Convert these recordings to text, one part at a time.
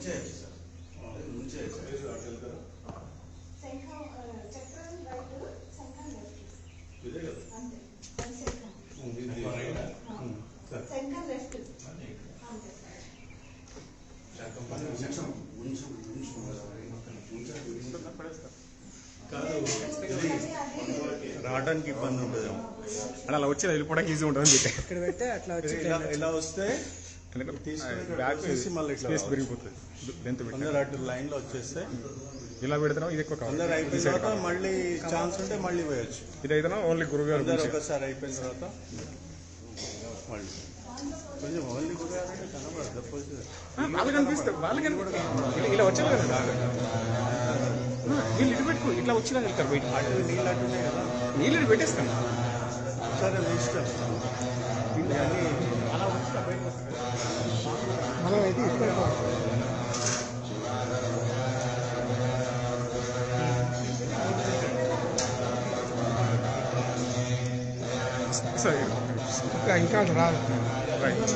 ముంచేయచ్చు sir, ముంచేయచ్చు చక్రం right, శంఖం left. ఇదే కదా అంతే, శంఖం లెఫ్ట్ రావడానికి ఇబ్బంది ఉంటుంది అలా వచ్చి వెళ్ళిపోవడానికి ఈజీ ఉంటుంది ఇక్కడ పెడితే అట్లా వచ్చి ఇలా వస్తే మళ్ళీ పెరిగిపోతుంది అందరు అటు లైన్ లో వచ్చేస్తే ఇలా పెడతాం ఇది ఎక్కువ అందరు అయిపోయిన తర్వాత మళ్ళీ ఛాన్స్ ఉంటే మళ్ళీ పోయొచ్చు ఇదైతే ఓన్లీ గురుగారు ఒకసారి అయిపోయిన తర్వాత మళ్ళీ కొంచెం ఓన్లీ గురుగారు అంటే కనబడదు వాళ్ళు కనిపిస్తారు, వాళ్ళు ఇలా వచ్చారు కదా వీళ్ళు ఇటు పెట్టుకో, ఇట్లా వచ్చినా వెళ్తారు బయట. అటు నీళ్ళు అట్టున్నాయి కదా, నీళ్ళు పెట్టేస్తాను సరే ఇష్టం అలా వచ్చి బయట మనం అయితే ఇక్కడ సరే ఇంకా రాదు. రైట్.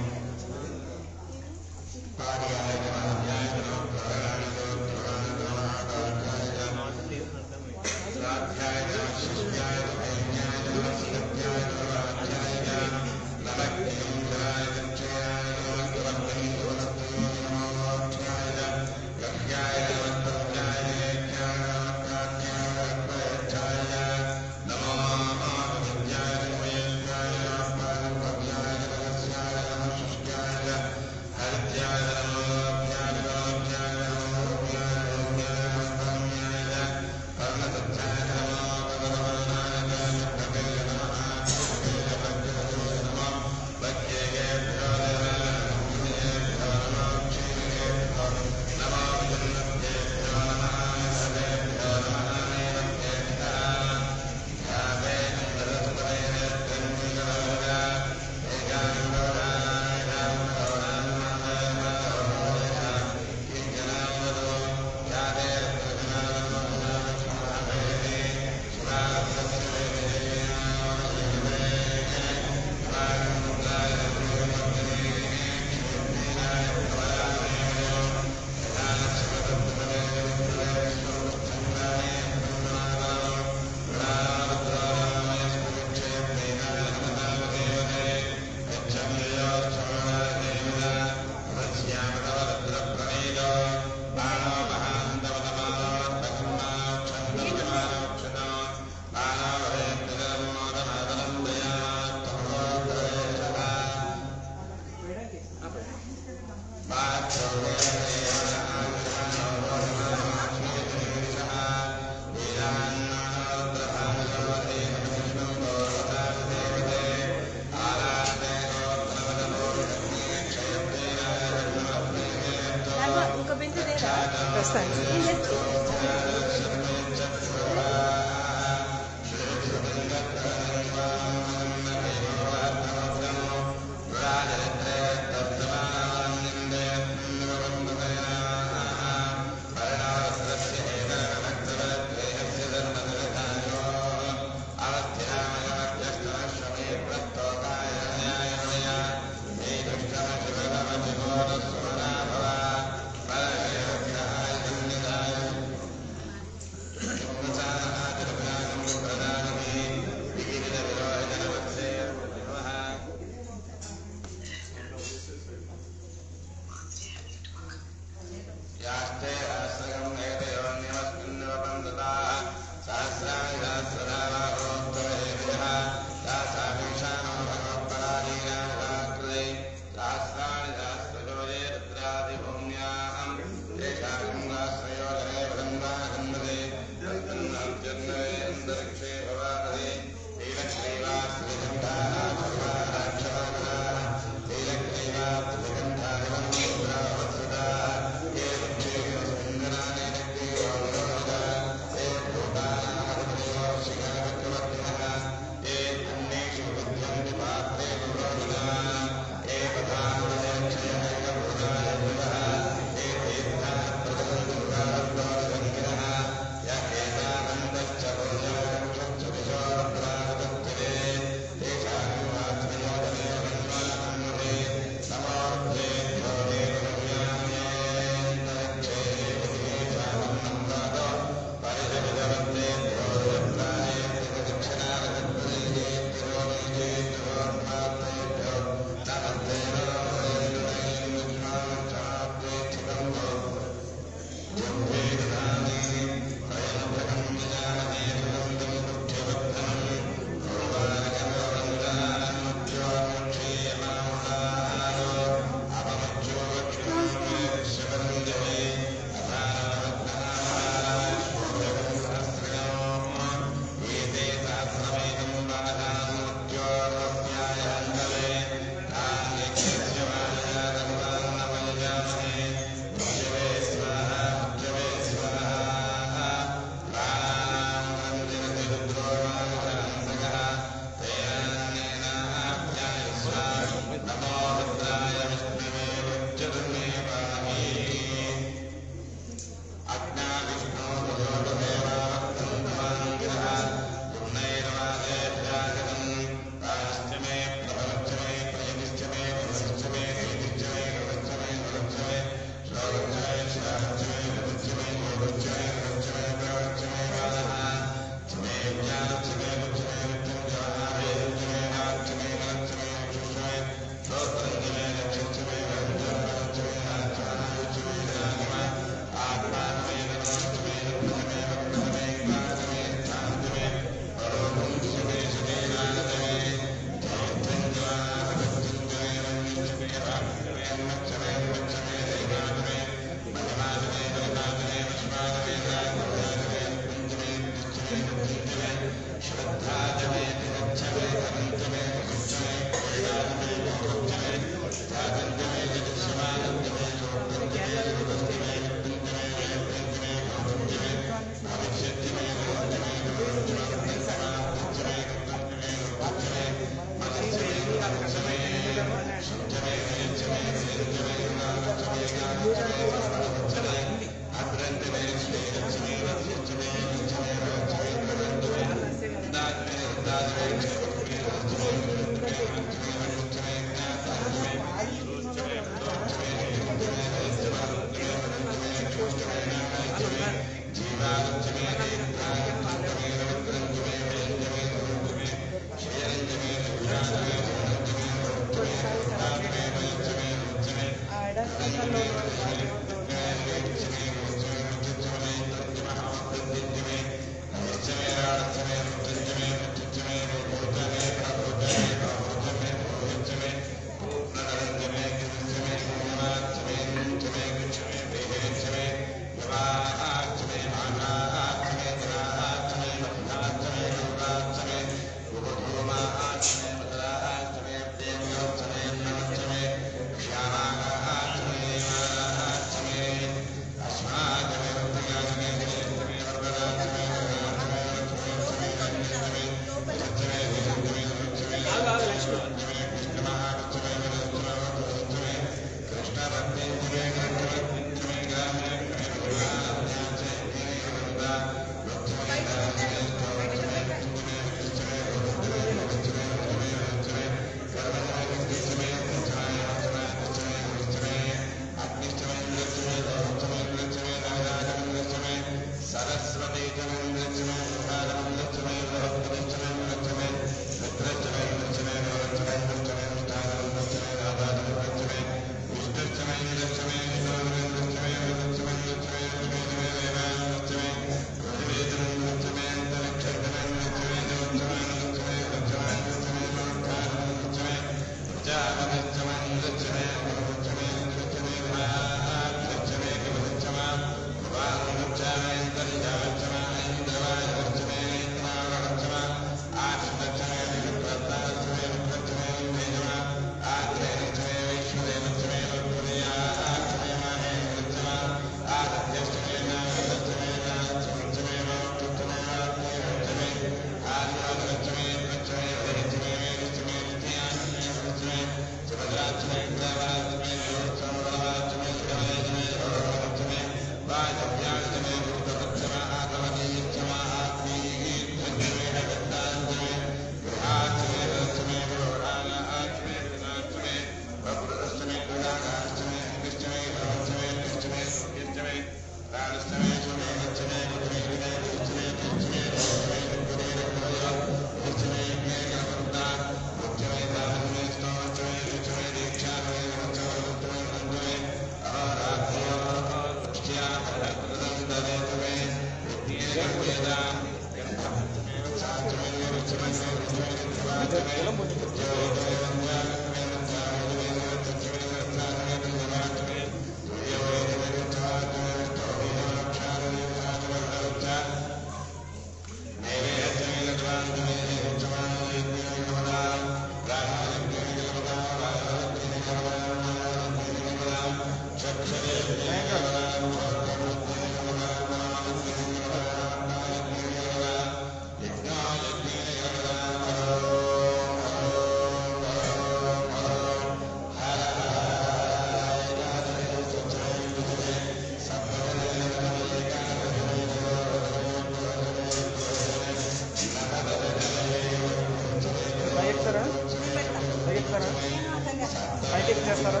ఎన్ని చేస్తారా?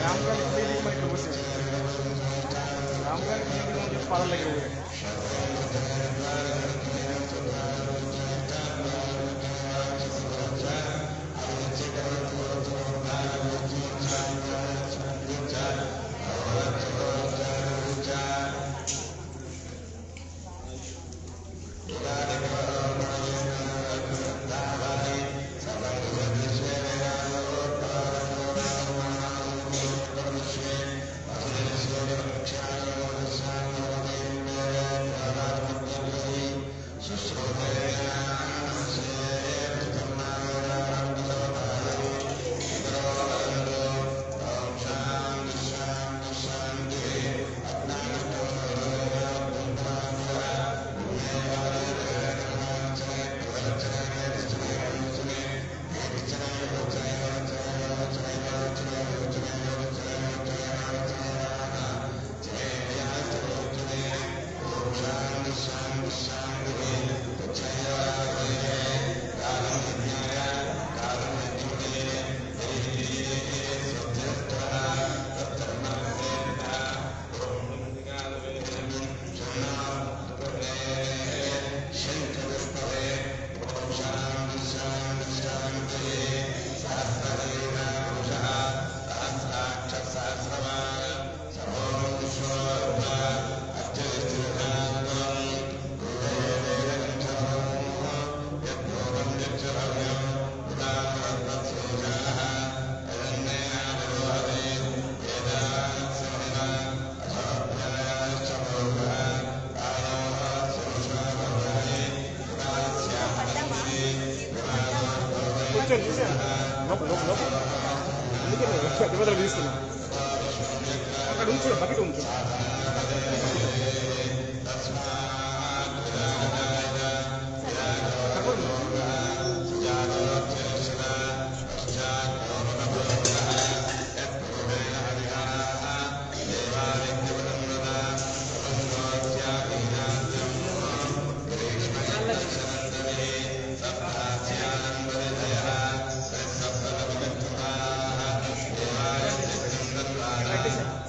రామగారికి ఫీలింగ్ మరి ఇక్కడ వచ్చేది. రామగారికి ఫీలింగ్ అని చెప్పి పాదాల దగ్గర పోయాడు. కూర్చొని చూసాను లోపల అందుకే అతివదలు తీస్తున్నా. అక్కడ ఉంచు, బకెట్ ఉంచు.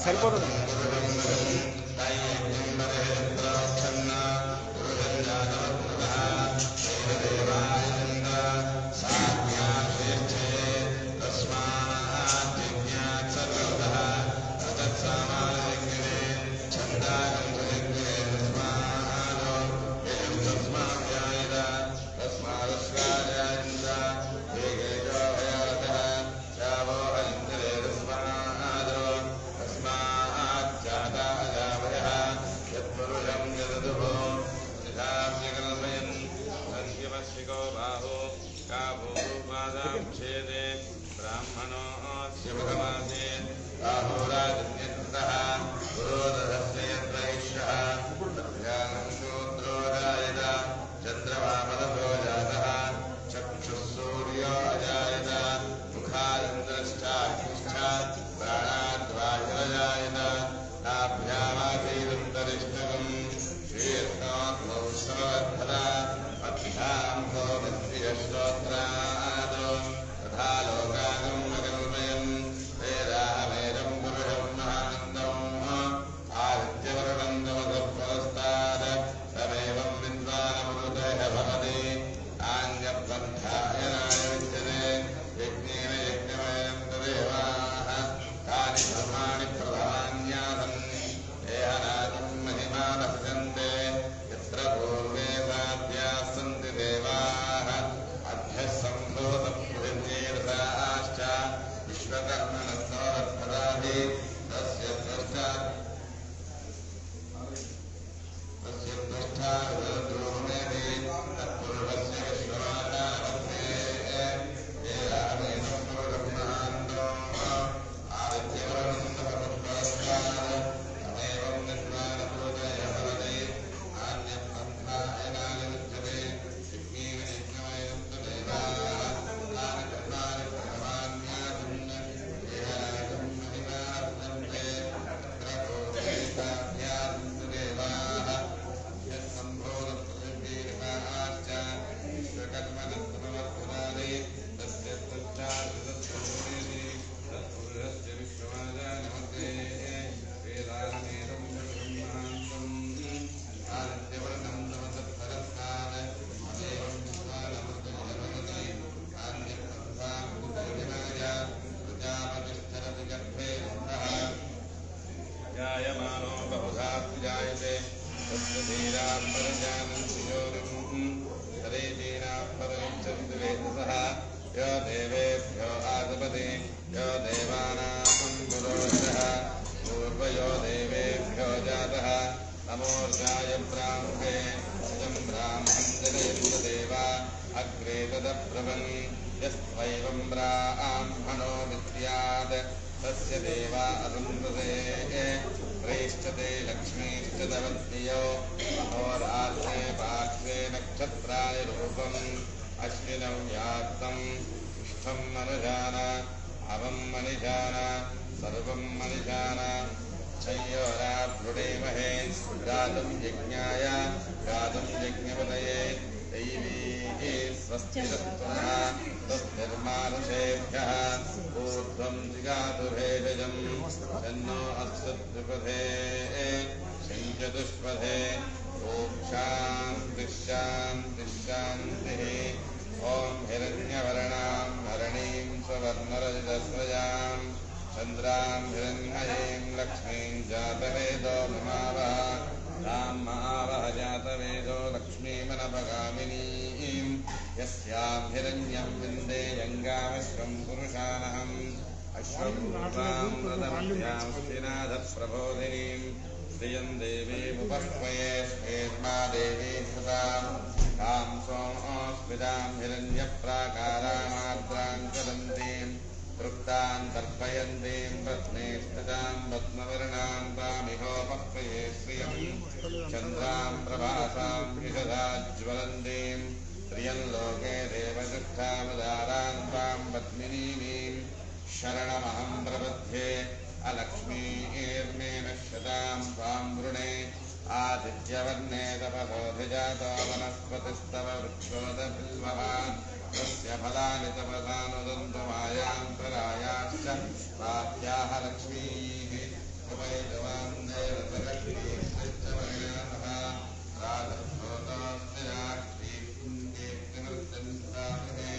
సరిపోతుంది. శ్రోత్రాదో తథా లోకాగం కల్పయన్ अग्रे तदब्रवन् यस्त्वैवं ब्राह्मणो विद्यात् तस्य देवा अरुन्धते प्रेष्ठते लक्ष्मीश्च दवद्भियो अहोरात्रे पार्श्वे नक्षत्राणि रूपम् अश्विनौ यात्तम् इष्टं मनुजान अवं मनिजान सर्वं मनिजान संयोराभ्युडेमहे गातुं यज्ञाय गातुं यज्ञपतये दैवी स्वस्तिरस्तुनः स्वस्तिर्मानुषेभ्यः ऊर्ध्वं जिगातु भेषजं तन्नो अस्तुद्विपथे शञ्चतुष्पथे ॐ शान्तिः शान्तिः शान्तिः ॐ हिरण्यवर्णां हरणीं स्ववर्णरजतस्रजां चन्द्रां हिरण्मयीं लक्ष्मीं जातवेदो ममावह तां महावह जातवेदो लक्ष्मीमनपगामिनीं यस्यां हिरण्यं विन्दे यङ्गामश्वं पुरुषानहम् अश्वं पूर्वां रथमस्यां स्थिनाथप्रबोधिनीं श्रियं देवीमुपह्वये स्फेर्मा देवी सुतां तां सोमोऽस्मितां हिरण्यप्राकारामार्द्रां चलन्तीं तृप्तां तर्पयन्तीं पत्नी स्थितां पद्मवर्णां तामिहोपह्वये श्रियं चन्द्रां प्रभासां विशदाज्ज्वलन्तीं प्रियं लोके देवदुःखावदारां तां पद्मिनीमीं शरणमहं प्रपद्ये अलक्ष्मीर्मे नश्यतां त्वां वृणे आदित्यवर्णे तपसोऽधिजातो वनस्पतिस्तव वृक्षोदबिल्ववान् तस्य फलानि तपसानुदन्तु मायान्तरायाश्च प्राप्याः लक्ष्मीः उपैतवां देवतलक्ष्मीश्चित्तमयानः राधभूतोऽस्ति राक्षीर्पुण्येऽग्निमर्दन्तामहे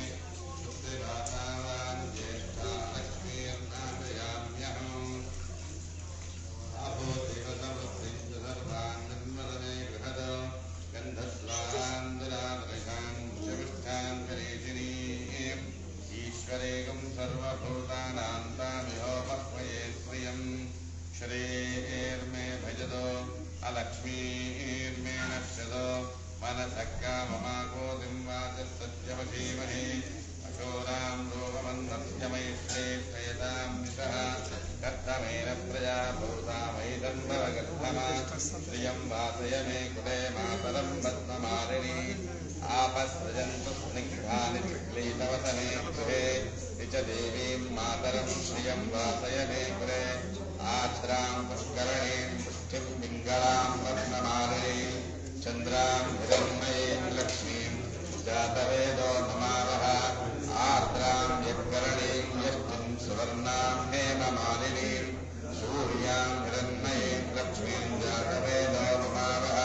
शुद्धिवातावान् ज्येष्ठा लक्ष्मीर्नामयाम्यहम् अभूतिवसमुत्तिञ्च सर्वान् निर्मलने गृहद गन्धस्वान्दुरादृशान् चमिष्ठान् करेशिनीम् ईश्वरेकं सर्वभूतानां तामिहोपह्वये श्रियम् श्रेर्मे भजतो अलक्ष्मीर्मे नश्यतो मनसः काममाकोतिं वाचस्तत्यवशीमहे अशोरां रोगमन्दस्य मैत्रे प्रयतां निशः कर्तमेन प्रजा भूतामैदम्बवगर्धमा श्रियं वासय मे कुले मातरं पद्ममालिनी आपसृजन्तु स्निग्धानि क्लीतवसने गृहे च देवीं मातरं श्रियं वासय मे कुले आर्द्रां पुष्करणीं पुष्टिं पिङ्गलां पद्ममालिनीं चन्द्रां हिरण्मयीं लक्ष्मीं जातवेदो नमावः आर्द्रां यत्करणीं यष्टिं सुवर्णां हेममालिनीं सूर्यां हिरण्मयीं लक्ष्मीं जातवेदो नमावः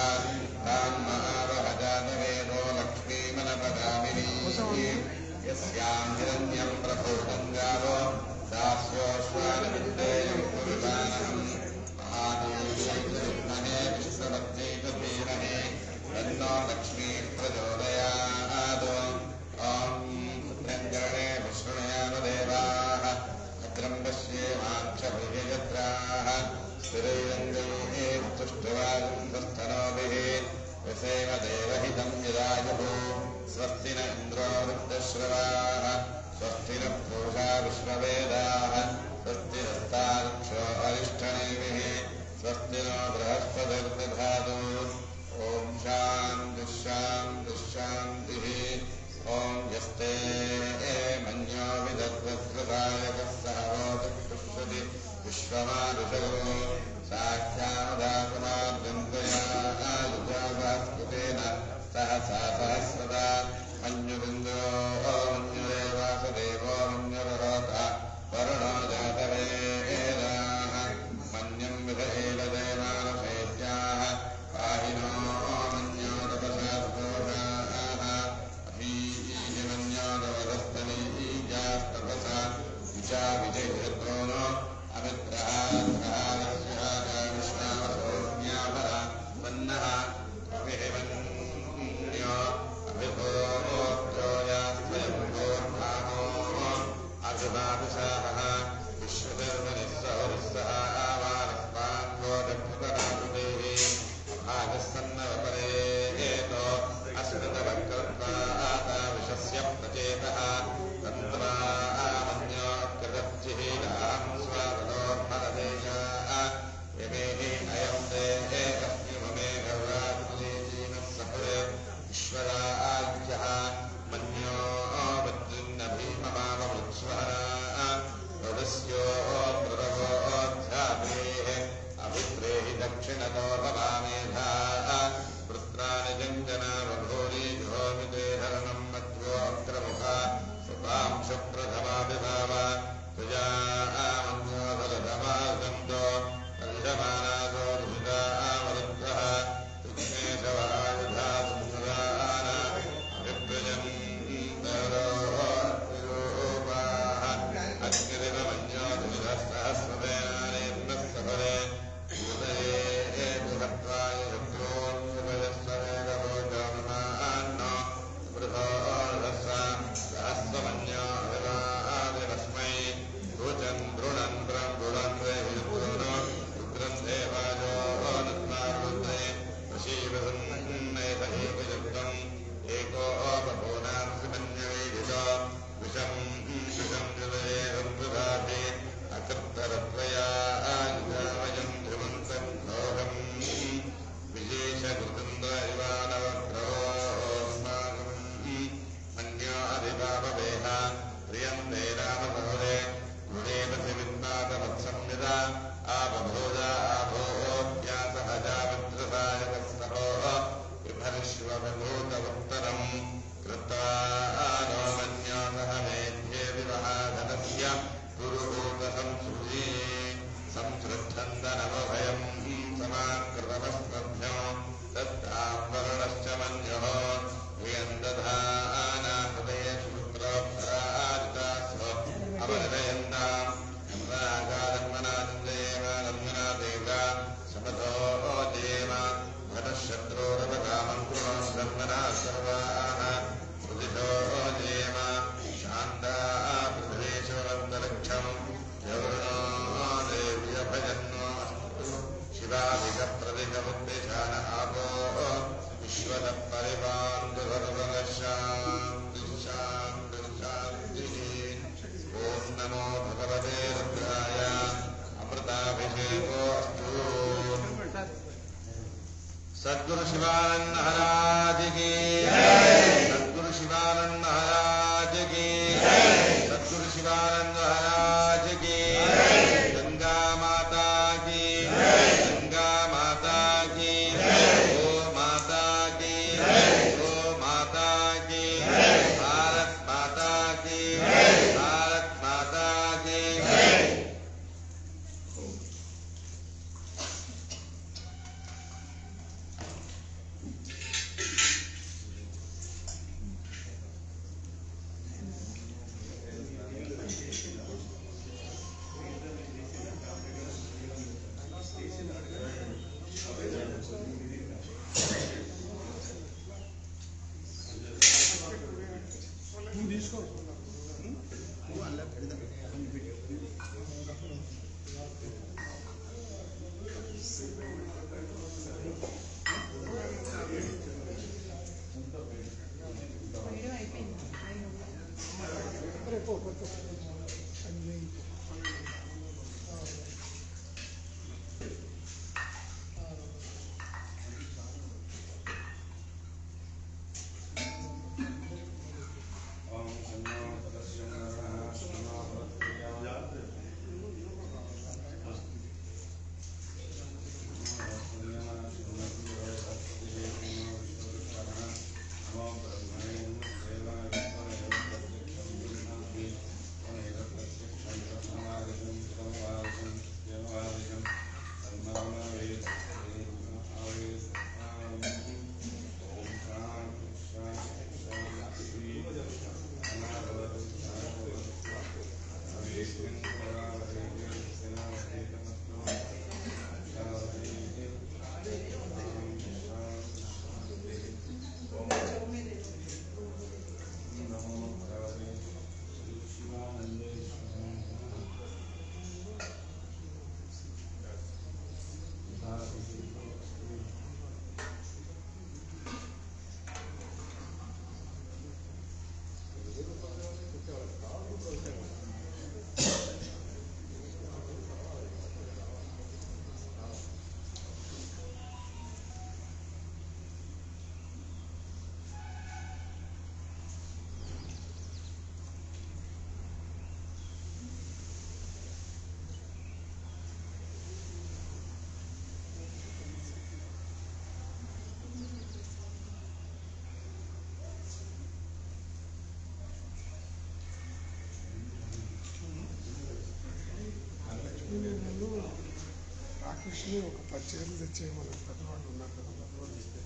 तां महावह जातवेदो लक्ष्मीमनपगामिनीं यस्यां हिरण्यं प्रभूतं गावो दास्योऽश्वानविद्येयं पुरुषानहम् महादेवी विद्महे विष्णुपत्नी च धीमहि तन्नो लक्ष्मी प्रचोदयात्। मन्यो वज्रिन्न भीममाववृत्स्वः प्रवस्यो प्ररवोऽध्यापेः अभिप्रे हि दक्षिणतो भवामेधा वृत्राणि जञ्जना वभूरि जुहोमिते हरणं मध्वोऽग्रमुखा सुपांशप्रथमाभिभाव प्रजा मन्योधरधमासन्तो अर्धमानादो रुहिता आवरुद्धः विघ्नेशवायुधा सुन्दरान अभिप्रजन्तरोपाः अग्निरिवमन्योधुविधसहस्रवेनानेन्द्रस्तफले उदये बृहत्वाय शत्रून्विदस्ववेदभोजोन्मान्नो वृथोर्धसा सहस्रमन्यो अभिवादिवस्मै रुचं दृढं ब्रह्मृढं वेहिरुद्रो रुद्रं देवाजो नत्नारुद्रे ऋषीवसन्नैतैकयुक्तम् एको बभूनांसिमन्यवेदितो विषं हृदये संवृधाति अकृत्तरत्वया आयुधामयं ध्रुवन्तं घोरम् विशेषकृतन्द्र इवानवग्रहोऽस्माकम् मन्यो अधिपापवेह प्रियं ते रामसहोदे गुणेपथि विन्नाथमत्संविदा आपभोजा आभोऽप्यासहजामित्रसायकस्तभोः विभर्ष्वभूतवत्तरम् कृत्वा नो मन्यो सह मेध्ये विवहाधनस्य गुरुभूतसंसृजी संसृद्धन्दनमभयं समाकृतमस्मभ्यो दत्ताम्बरणश्च मन्योः वियन्दधानाहृदये शुक्रोत्तराजितास्व अवनिरयन्ताम् नन्दनादेवा समतो देव घटशत्रोरवकामं कृणोन्नना सर्वाः मुदितो देव शान्ता पृथ्वीश्वरन्तरिक्षं यवृणो देव्यभजन्नो शिवादिकप्रदिकमुद्दिशान आपो विश्वतः परिपान्तुभर्वगशान्तिः ॐ नमो भगवते रुद्राय अमृताभिषेकोऽस्तु सद्गुरु शिवानंद महाराज की सद्गुरु शिवानंद महाराज की सद्गुरु शिवानंद महाराज की गंगा माता की गंगा माता की गो माता की गो माता की भारत माता की भारत माता की కృష్ణి ఒక 10 చీరలు తెచ్చేయమని పెద్దవాళ్ళు ఉన్నారు కదా, పెద్దవాళ్ళు ఇస్తే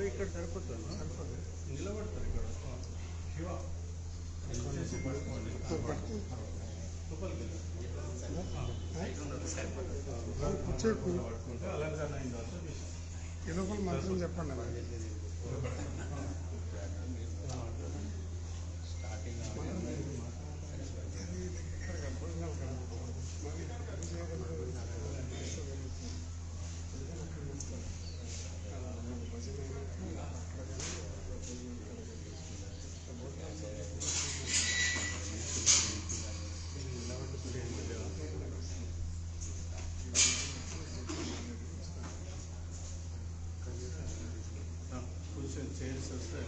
ఇక్కడ సరిపోతుంది, నిలబడతారు ఇక్కడ ఈ లోపల మంత్రం చెప్పండి. చైర్స్ వస్తే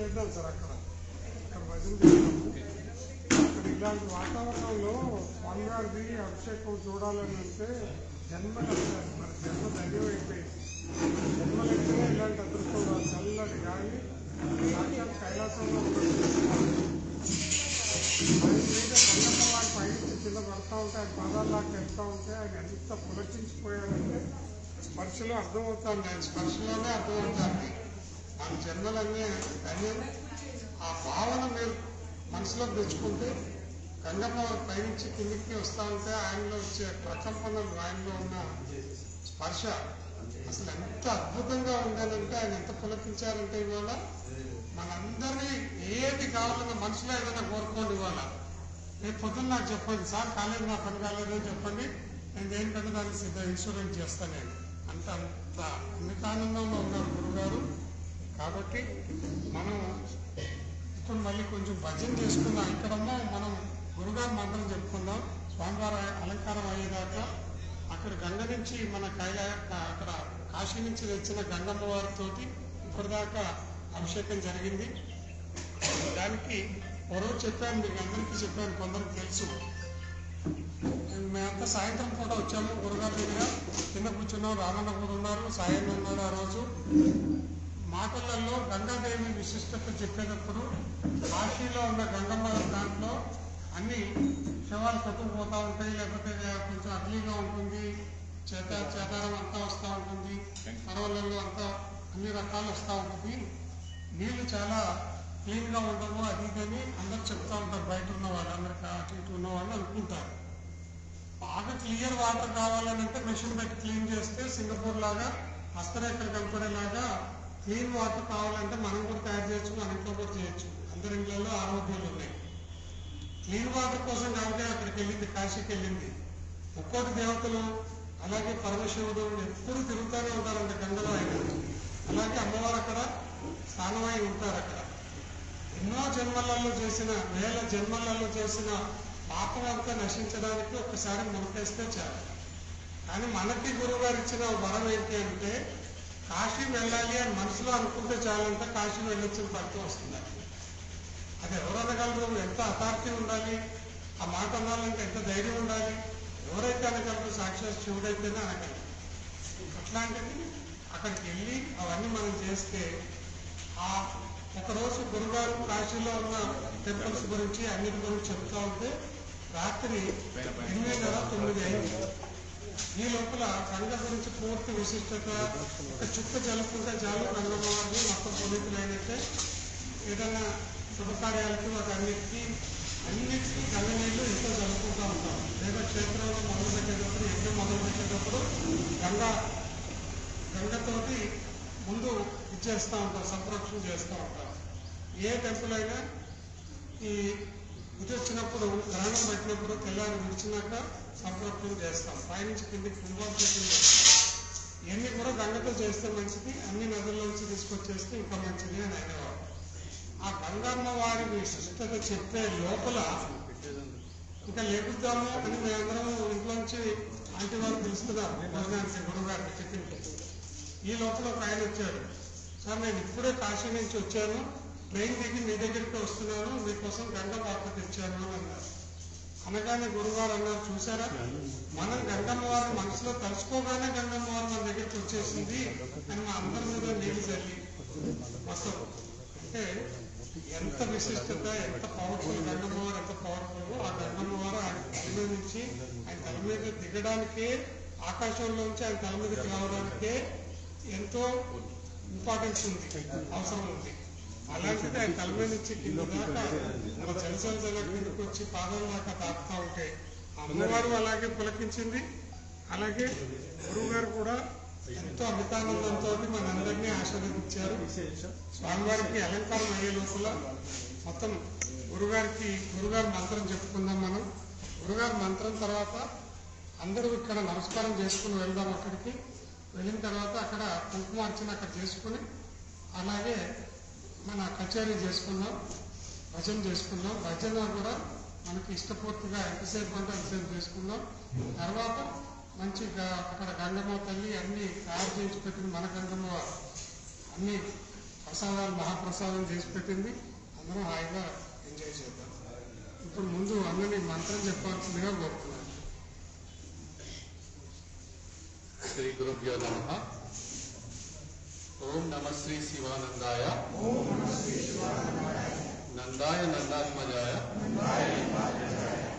చేద్దాం సార్. అక్కడ భజన చేద్దాం. అక్కడ ఇలాంటి వాతావరణంలో స్వామివారిది అభిషేకం చూడాలని అంటే జన్మలు వస్తారు. మన జన్మ ధైర్యం అయిపోయింది. జన్మలైతేనే ఇలాంటి అదృష్టం రాదు. చల్లటి గాలి సాక్షాత్ కైలాసంలో కన్నమ్మ వారి పైనుంచి కింద పడతా ఉంటే ఆయన పాదాల్లాగా వెళ్తూ ఉంటే ఆయన ఎంత పులకించిపోయారంటే స్పర్శలో అర్థమవుతాను. ఆయన స్పర్శలోనే అర్థమవుతాను. మన జన్మలన్నీ ధన్యం. ఆ భావన మీరు మనసులోకి తెచ్చుకుంటే గంగమ్మ పైనుంచి కిందికి వస్తూ ఉంటే ఆయనలో వచ్చే ప్రకంపనలు, ఆయనలో ఉన్న స్పర్శ అసలు ఎంత అద్భుతంగా ఉండాలంటే ఆయన ఎంత పులకించారంటే ఇవాళ మనందరినీ ఏది కావాలన్నా మనసులో ఏదైనా కోరుకోండి. ఇవాళ రేపు పొద్దున్న నాకు చెప్పండి, సార్ కాలేదు, నా పని కాలేదు అని చెప్పండి, నేను దేనికంటే దానికి ఇన్సూరెన్స్ చేస్తాను నేను అంత అమితానందంలో ఉన్నారు గురుగారు. కాబట్టి మనం ఇప్పుడు మళ్ళీ కొంచెం భజన చేసుకుందాం. ఇక్కడమ్మా మనం గురుగారు మంత్రం చెప్పుకుందాం. స్వామివారి అలంకారం అయ్యేదాకా అక్కడ గంగ నుంచి మన అక్కడ కాశీ నుంచి తెచ్చిన గంగమ్మ వారితో ఇప్పటిదాకా అభిషేకం జరిగింది. దానికి ఒకరోజు చెప్పాను, మీకు అందరికీ చెప్పాను, కొందరికి తెలుసు. మేమంతా సాయంత్రం కూడా వచ్చాము గురుగారి దగ్గర, కింద కూర్చున్నాం. రామన్న కూడా ఉన్నారు, సాయన్న ఉన్నారు. ఆ రోజు మాటలలో గంగాదేవి విశిష్టత చెప్పేటప్పుడు కాశీలో ఉన్న గంగమ్మ దాంట్లో అన్ని శవాలు కొట్టుకుపోతూ ఉంటాయి, లేకపోతే కొంచెం అగ్లీగా ఉంటుంది, చేతారం అంతా వస్తూ ఉంటుంది, పర్వలలో అంతా అన్ని రకాలు వస్తూ ఉంటుంది. నీళ్లు చాలా క్లీన్గా ఉండవు, అది ఇదని అందరు చెప్తూ ఉంటారు. బయట ఉన్న వాళ్ళు, అందరికి అటు ఇటు ఉన్న వాళ్ళు అనుకుంటారు. బాగా క్లియర్ వాటర్ కావాలని అంటే మెషిన్ పెట్టి క్లీన్ చేస్తే సింగపూర్ లాగా హస్తరేఖలు కనపడేలాగా క్లీన్ వాటర్ కావాలంటే మనం కూడా తయారు చేయొచ్చు, మన ఇంట్లో కూడా చేయొచ్చు. అందరి ఇళ్లలో ఆరోగ్యాలు ఉన్నాయి. క్లీన్ వాటర్ కోసం కాబట్టి అక్కడికి వెళ్ళింది, కాశీకి వెళ్ళింది. ఒక్కోటి దేవతలు అలాగే పరమశివుడు ఎప్పుడు తిరుగుతూనే ఉంటారంట గంగలో. ఆయన అలాగే అమ్మవారు అక్కడ స్థానమై ఉంటారు. అక్కడ ఎన్నో జన్మలలో చేసిన, వేల జన్మలలో చేసిన పాపం అంతా నశించడానికి ఒక్కసారి మొదటేస్తే చాలు. కానీ మనకి గురువుగారు ఇచ్చిన వరం ఏంటి అంటే కాశీ వెళ్ళాలి అని మనసులో అనుకుంటే చాలంటే కాశీ వెళ్ళొచ్చిన ఫలితం వస్తుంది. అది ఎవరు అనగలరు? ఎంత అథారిటీ ఉండాలి, ఆ మాట అనాలంటే ఎంత ధైర్యం ఉండాలి. ఎవరైతే అనగలరు? సాక్షాత్ శివుడైతేనే అనగలరు. అట్లాంటిది అక్కడికి వెళ్ళి అవన్నీ మనం చేస్తే, ఆ ఒకరోజు గురుగారు కాశీలో ఉన్న టెంపుల్స్ గురించి అన్నిటి గురించి చెప్తా ఉంటే రాత్రి 8:30-9 అయింది. ఈ లోపల గంగ గురించి పూర్తి విశిష్టత, ఒక చుక్క జలుపుకుంటే చాలు గంగమ్మ వారిని మొత్తం పునీతులైనట్టే. ఏదైనా శుభకార్యాలకి వాటన్నిటికీ అన్నిటికీ గంగ నీళ్లు ఇంట్లో జరుపుకుంటూ ఉంటాం. లేదా క్షేత్రంలో మొదలు పెట్టేటప్పుడు, యజ్ఞం మొదలు పెట్టేటప్పుడు గంగతోటి ముందు ఇచ్చేస్తూ ఉంటాం, సంరక్షణ చేస్తూ ఉంటాం. ఏ టెంపుల్ అయినా ఈ ఇది వచ్చినప్పుడు, గ్రహణం పెట్టినప్పుడు తెల్లారి విడిచినాక సంరక్షణ చేస్తాం. పైనుంచి కిందికి కుంభాభిషేకం చేస్తాం. ఇవన్నీ కూడా గంగతో చేస్తే మంచిది, అన్ని నదుల్లోంచి తీసుకొచ్చేస్తే ఇంకా మంచిది అని అనేవారు. ఆ గంగమ్మ వారి విశిష్టత చెప్పే లోపల ఇంకా లేపుద్దాము అని మేమందరం ఇంట్లోంచి ఆంటీ వారు పిలుస్తున్నారు భోజనానికి, గురువుగారికి టిఫిన్కి. ఈ లోపల ఒక ఆయన వచ్చాడు. సార్, నేను ఇప్పుడే కాశీ నుంచి వచ్చాను, ట్రైన్ దిగి మీ దగ్గరికి వస్తున్నాను, మీకోసం గంగ వార్త తెచ్చాను అని అన్నారు. అనగానే గురుగారు అన్నారు, చూసారా, మనం గంగమ్మ వారిని మనసులో తలుచుకోగానే గంగమ్మ వారు మన దగ్గరికి వచ్చేసింది అని మా అందరి మీద నీళ్ళు చల్లి మొత్తం. అంటే ఎంత విశిష్టత, ఎంత పవర్ఫుల్ గంగమ్మ వారు, ఎంత పవర్ఫుల్. ఆ గంగమ్మ వారు ఆయన తల మీద నుంచి, ఆయన తల మీద దిగడానికే, ఆకాశంలోంచి ఆయన తల మీదకి రావడానికే ఎంతో ఇంపార్టెన్స్ ఉంది, అవసరం ఉంది. అలాంటిది ఆయన తల మీద నుంచి కింద దాకా జలసల కిందకి వచ్చి పాదాల దాకా తాకుతూ ఉంటే అమ్మవారు అలాగే పులకించింది. అలాగే గురువు గారు కూడా ఎంతో అమితానందంతో మనందరినీ ఆశీర్వదించారు. స్వామివారికి అలంకారం అయ్యే లోపల మొత్తం గురుగారి మంత్రం చెప్పుకుందాం మనం. గురుగారి మంత్రం తర్వాత అందరూ ఇక్కడ నమస్కారం చేసుకుని వెళ్దాం. అక్కడికి వెళ్ళిన తర్వాత అక్కడ కుంకుమార్చన అక్కడ చేసుకుని అలాగే మన కచేరీ చేసుకుందాం, భజన చేసుకుందాం. భజన కూడా మనకి ఇష్టపూర్తిగా ఎంతసేపు అంటే అంతసేపు చేసుకుందాం. తర్వాత మంచిగా అక్కడ గంగమ్మ తల్లి అన్ని తయారు చేసి పెట్టింది. మన గంగమ్మ అన్ని ప్రసాదాలు, మహాప్రసాదం చేసి పెట్టింది. అందరం హాయిగా ఎంజాయ్ చేద్దాం. ఇప్పుడు ముందు అందరినీ మంత్రం చెప్పాల్సిందిగా కోరుతున్నాను. శ్రీ గురుభ్యో నమః. ఓం నమ శ్రీ శివానందాయ, నందాయ నందాత్మజాయ,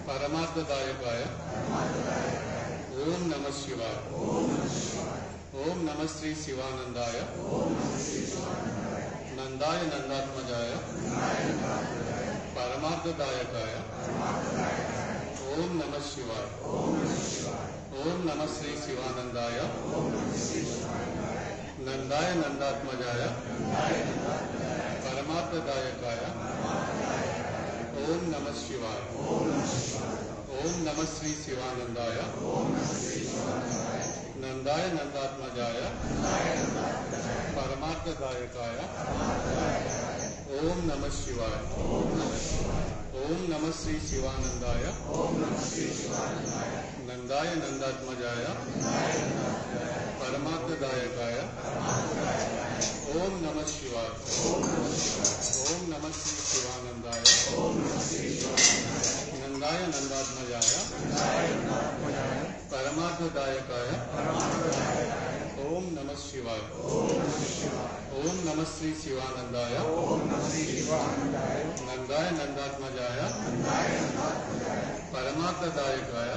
పరమార్థదాయకాయ. ఓం నమ శివాయ. ఓం నమ శ్రీ శివానందాయ, నందాయ నందాత్మజాయ, పరమార్థదాయకాయ. ఓం నమ శివాయ. ఓం నమ శ్రీ శివానందాయ, నందాయ నందాత్మజాయ, పరమార్థదాయకాయ. ఓం నమ శివాయ. ఓం నమ శ్రీ శివానందాయ, नंदाय नंदात्मजाय परमार्थदायकाय ओम नमः शिवाय। ओम नमः श्री शिवानंदाय नंदाय नंदात्मजाय परमार्थदायकाय ओम नमः शिवाय। ओम नमः श्री शिवानंदाय नंदाय नंदात्मजाय परमार्थदायकाय ओम नमः शिवाय। ओम नमः श्री शिवानंदाय नंदाय नंदात्मजाय परमार्थदायकाय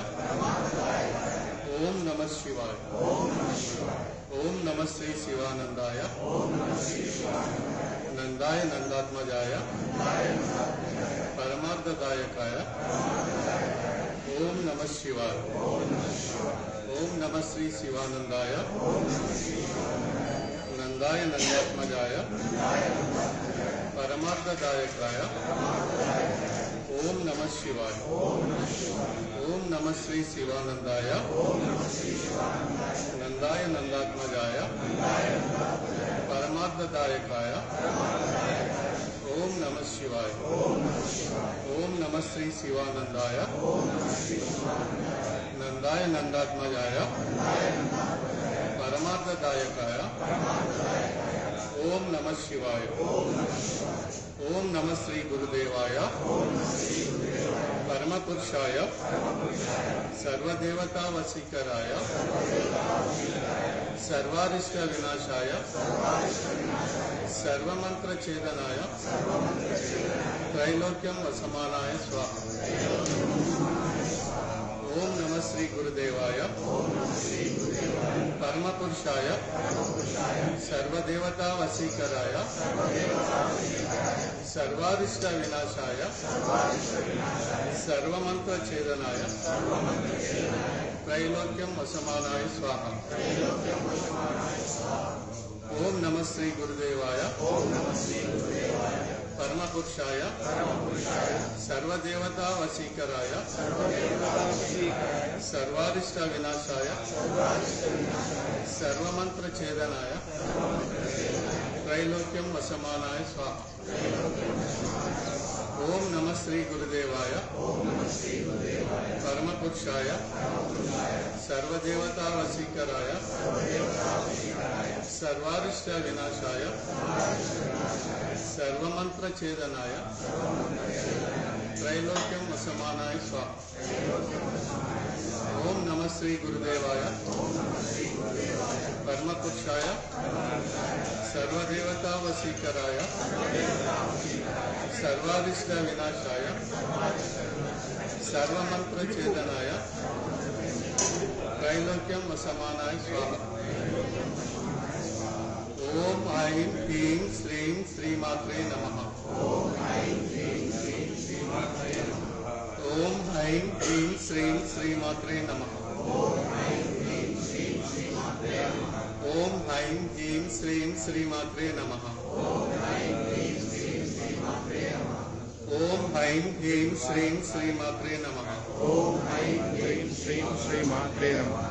ओम नमः शिवाय। ओम नमः श्री शिवानंदाय नंदाय नंदात्मजाय परमार्थदायकाय ओम नमः शिवाय। ओम नमः श्री शिवानंदाय नंदाय नंदात्मजाय परमार्थदायकाय ओम नमः शिवाय। ओम नमः श्री शिवानंदाय नंदाय नंदात्मजाय परमार्थदायकाय ओम नमः शिवाय। ओम नमः श्री शिवानंदाय नंदाय नंदात्मजाय परमार्थदायकाय ओम नमः शिवाय। ओम नमः श्री गुरुदेवाय परम पुरुषाय सर्वदेवता वशीकराय सर्वारिष्ट विनाशाय सर्वमंत्र छेदनाय त्रैलोक्यम वसमानाय स्वाहा। ओम नमः श्री गुरुदेवाय परम पुरुषाय सर्वदेवता वशीकराय सर्वारिष्ट विनाशाय सर्वमंत्र छेदनाय त्रैलोक्यम वसमानाय स्वाहा। ओम नमः श्री गुरुदेवाय परम पुरुषाय सर्वदेवता वशीकराय सर्वारिष्ट विनाशाय सर्वमंत्र छेदनाय त्रैलोक्यम वसमानाय स्वाहा। ओम नमः श्री गुरुदेवाय परम पुरुषाय सर्वदेवता वशीकराय सर्वारिष्ट विनाशाय सर्वमंत्र छेदनाय त्रैलोक्यम वसमानाय स्वाहा। ओम नमः श्री गुरुदेवाय परम पुरुषाय सर्वदेवता वशीकराय सर्वारिष्ट विनाशाय सर्वमंत्र छेदनाय त्रैलोक्यम वसमानाय स्वाहा। ओम ऐं ह्रीं श्रीं श्रीमात्रे नमः। ओम ऐं ह्रीं श्रीं श्रीमात्रे नमः। ओम ऐं ह्रीं श्रीं श्रीमात्रे नमः। ओम ऐं ह्रीं श्रीं श्रीमात्रे नमः। ओम ऐं ह्रीं श्रीं श्रीमात्रे नमः। ओम ऐं ह्रीं श्रीं श्रीमात्रे नमः।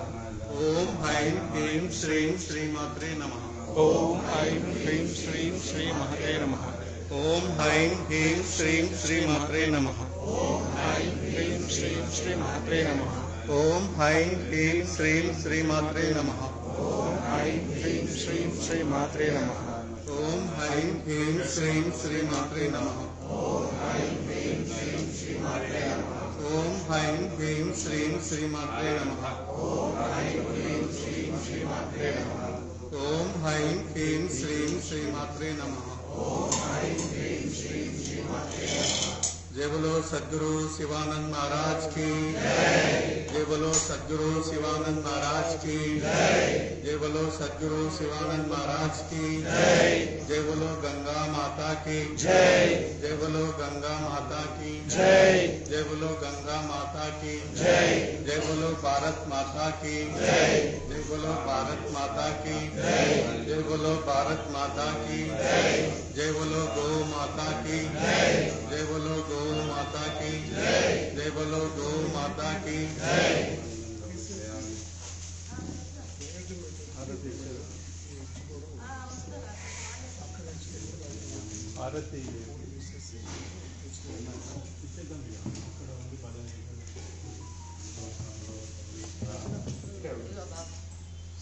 ओम ऐं ह्रीं श्रीं श्रीमात्रे नमः। ओम ऐं ह्रीं श्रीं श्रीमात्रे नमः। ओम ऐं ह्रीं श्रीं श्रीमात्रे नमः। ओम ऐं ह्रीं श्रीं श्रीमात्रे नमः। ओम ऐं ह्रीं श्रीं श्रीमात्रे नमः। ओम ऐं ह्रीं श्रीं श्रीमात्रे नमः। ओम ऐं ह्रीं श्रीं श्रीमात्रे नमः। ओम ऐं ह्रीं श्रीं श्रीमात्रे नमः। ओम ऐं ह्रीं श्रीं श्रीमात्रे नमः। ओम ऐं ह्रीं श्रीं श्रीमात्रे नमः। ओम ऐं ह्रीं श्रीं श्रीमात्रे नमः। जय बोलो सद्गुरु शिवानंद महाराज की जय बोलो सद्गुरु शिवानंद महाराज की जय बोलो सद्गुरु शिवानंद महाराज की जय बोलो गंगा माता की जय बोलो गंगा माता की जय बोलो गंगा माता की जय बोलो भारत माता की जय बोलो भारत माता की जय बोलो भारत माता की जय बोलो गौ माता की जय बोलो गौ माता की जय बोलो गौ माता की హారతి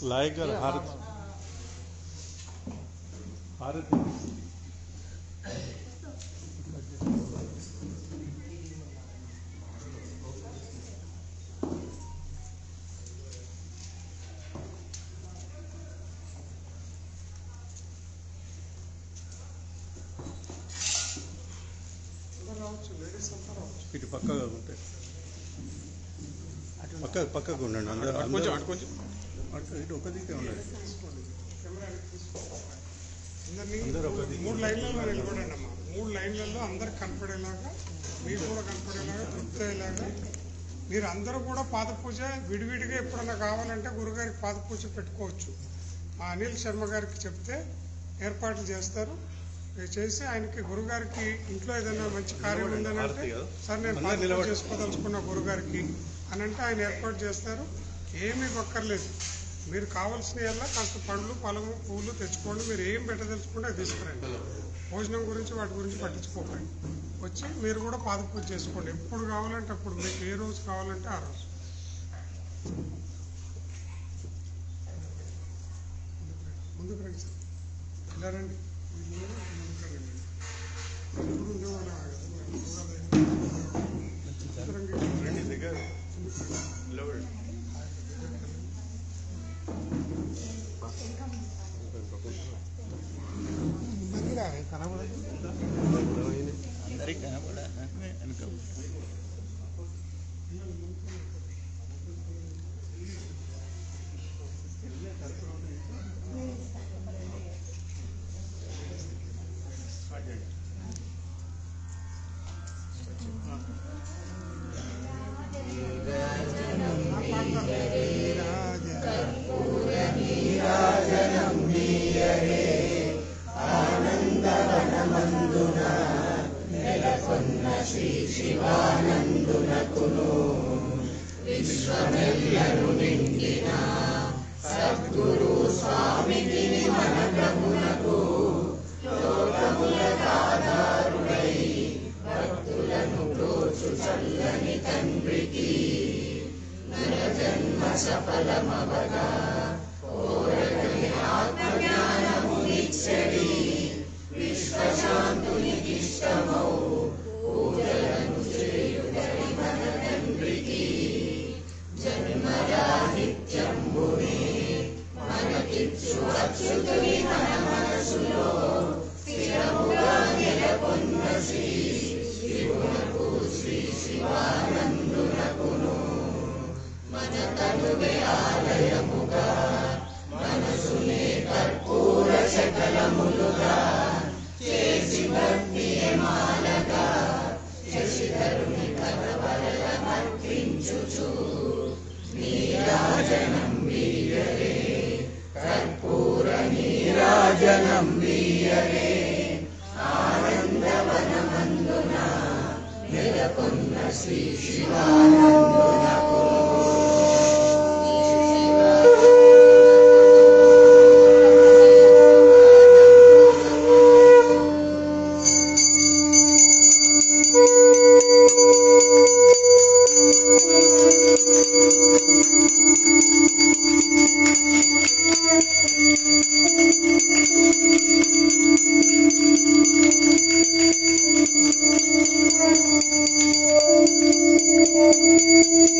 లాయక్ గారు హారతి హారతి ఇటు పక్కగా ఉంటాయి పక్కకు ఉండండి అందరూ కొంచెం అటు కొంచెం ఇటు ఒక దిక్కే ఉండండి అందరినీ 3 లైన్లలో నిలబడండి అమ్మా. 3 లైన్లలో అందరికి కనపడేలాగా, మీకు కూడా కనపడేలాగా, తృప్తి అయ్యేలాగా మీరు అందరూ కూడా పాదపూజ విడివిడిగా ఎప్పుడన్నా కావాలంటే గురుగారికి పాదపూజ పెట్టుకోవచ్చు. ఆ అనిల్ శర్మ గారికి చెప్తే ఏర్పాట్లు చేస్తారు. చేసి ఆయనకి గురుగారికి ఇంట్లో ఏదైనా మంచి కార్యం ఉందని అంటే సార్ నేను పాదపూజ చేసుకోదలుచుకున్న గురుగారికి అని అంటే ఆయన ఏర్పాటు చేస్తారు. ఏమీ ఒక్కర్లేదు, మీరు కావాల్సినవల్లా కాస్త పండ్లు పళ్ళము పూలు తెచ్చుకోండి. మీరు ఏం పెట్టదలుచుకుంటే అది తీసుకురండి. భోజనం గురించి వాటి గురించి పట్టించుకోకండి. వచ్చి మీరు కూడా పాదపూజ చేసుకోండి. ఎప్పుడు కావాలంటే అప్పుడు, మీకు ఏ రోజు కావాలంటే ఆ రోజు. ముందుకు రండి సార్, ఇలా రండి. ముందుకు రండి. ఎప్పుడు ఉండేవాళ్ళ దగ్గర అందరికి కనపడా వెనుక Thank you.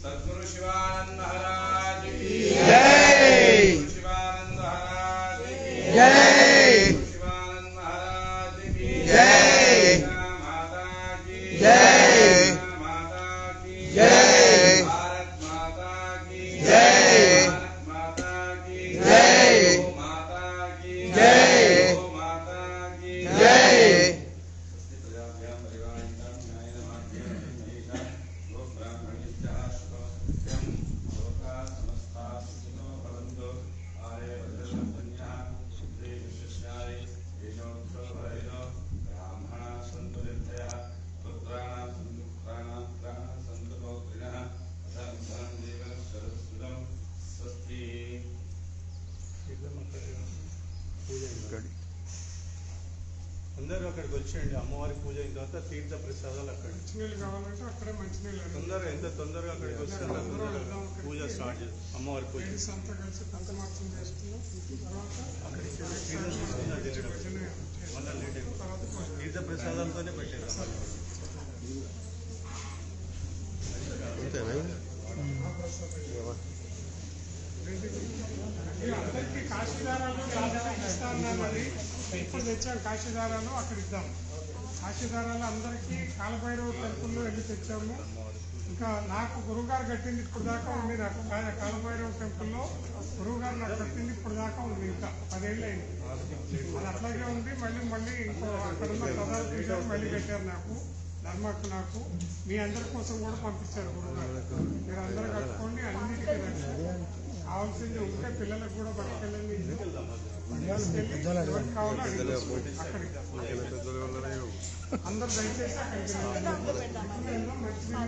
सद्गुरु शिवानंद महाराज की जय। शिवानंद महाराज की जय। शिवानंद महाराज की जय। माता की जय। माता की जय। भारत माता की जय। भारत माता की जय। गौ माता की जय। गौ माता की जय। అందరూ అక్కడికి వచ్చేయండి. అమ్మవారి పూజ అయిన తర్వాత తీర్థ ప్రసాదాలు అక్కడ మంచినీళ్ళు కావాలంటే అక్కడే మంచినీళ్ళు తొందరగా ఎంత తొందరగా అక్కడికి వస్తే అంత తొందరగా పూజ స్టార్ట్ చేస్తాం. అమ్మవారి పూజ లేడీస్ అంతా కలిసి పంచమార్చం చేసుకున్నాం. తర్వాత అక్కడికి తీర్థం తీసుకుని అది వెళ్ళడం. భజన మళ్ళా లేట్ అయిపోతుంది. తర్వాత భోజనం. తీర్థ ప్రసాదాలతోనే పెట్టేది అందరికీ కాశీదారాలు దాదాపు ఇస్తాను. మరి ఇప్పుడు తెచ్చాం కాశీదారాలు, అక్కడ ఇద్దాం. కాశీదారాలు అందరికీ కాలభైరవ టెంపుల్లో వెళ్ళి తెచ్చాము. ఇంకా నాకు గురువుగారు కట్టింది ఇప్పుడు దాకా ఉంది. నాకు కాలభైరవ టెంపుల్లో గురువుగారు నాకు కట్టింది ఇప్పుడు దాకా ఉంది. ఇంకా 10 ఏళ్ళు అయింది. అది అట్లాగే ఉంది. మళ్ళీ ఇంకో అక్కడున్న ప్రధాన పూజారు మళ్ళీ కట్టారు నాకు, ధర్మకు నాకు. మీ అందరి కోసం కూడా పంపించారు గురువుగారు. మీరు అందరూ కట్టుకోండి. అన్నిటికీ కావాల్సింది ఉంటే పిల్లలకు కూడా పట్టుకెళ్ళండి. తీసుకెళ్ళి ఎవరికి కావాలో అడిగి అక్కడికి అందరూ దయచేసి అక్కడికి మంచిగా